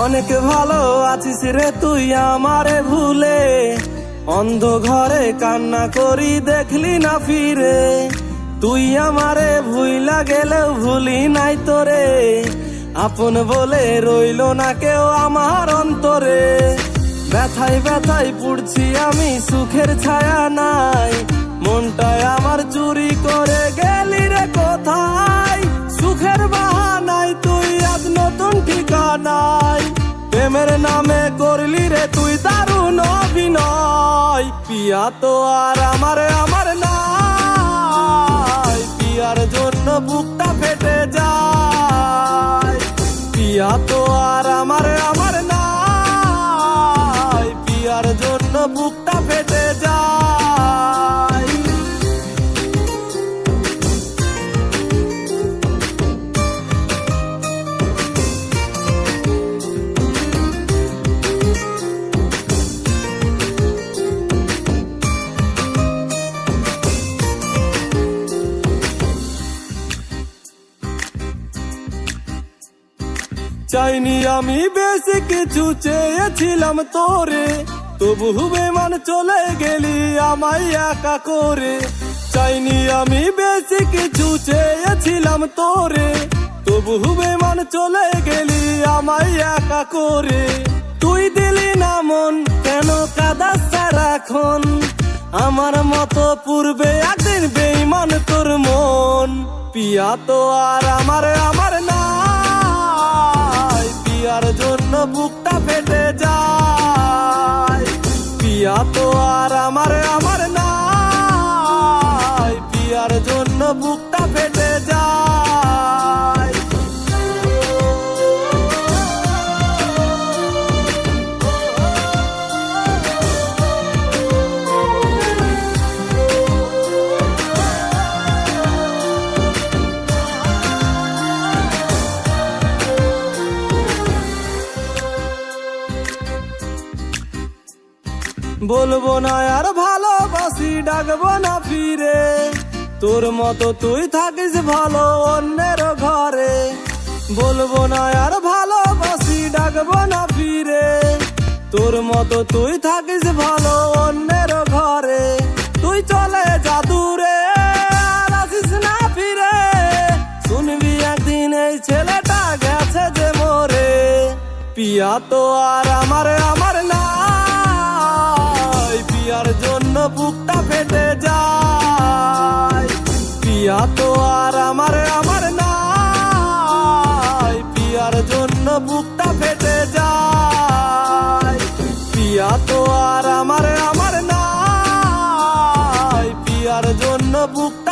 অনেক ভালো আছিস রে তুই আমারে ভুলে, অন্ধ ঘরে কান্না করি দেখলি না ফিরে। তুই আমারে ভুইলা গেলেও ভুলি নাই তোরে, আপন বলে রইল না কেউ আমার অন্তরে। ব্যথায় ব্যথায় পুড়ছি আমি, সুখের ছায়া নাই, মনটায় আমার চুরি করে গেলি রে কোথায়। সুখের বাহানায় তুই আজ নতুন ঠিকানায়, প্রেমের নামে করলি রে তুই দারুণ অভিনয়। পিয়া তো আর আমার নাই, পিয়ার জন্য বুকটা ফেটে যায়। পিয়া তো আর আমার নাই, পিয়ার জন্য বুকটা ফেটে যায়। চাইনি আমি বেশি কিছু, চেয়েছিলাম তোরে, তবু বেমান চলে গেলি আমায় একা করে। চাইনি আমি বেশি কিছু, চেয়েছিলাম তোরে, তবু বেমান চলে গেলি আমায় একা করে। তুই দিলি না মন, কেন কাঁদাস সারাক্ষণ, আমার মতো পূর্বে একদিন বেঈমান তোর মন। পিয়া তো আর আমার নাই, পিয়ার জন্য বুকটা ফেটে যায়। পিয়া তো আর আমার নাই, পিয়ার জন্য বুকটা ফেটে যায়। বলবো না আর ভালোবাসি, ডাকবো না ফিরে, তোর মতো তুই থাকিস ভালো অন্যের ঘরে। বলবো না আর ভালোবাসি, ডাকবো না ফিরে, তোর মতো তুই থাকিস ভালো অন্যের ঘরে। তুই চলে যা দূরে, আর আসিস না ফিরে, শুনবি একদিন এই ছেলেটা গেছে যে মরে। পিয়া তো আর আমার নাই, পিয়ার জন্য বুকটা ফেটে যায়। পিয়া তো আর আমার নাই, পিয়ার জন্য বুকটা ফেটে যায়। পিয়া তো আর আমার নাই, পিয়ার জন্য বুক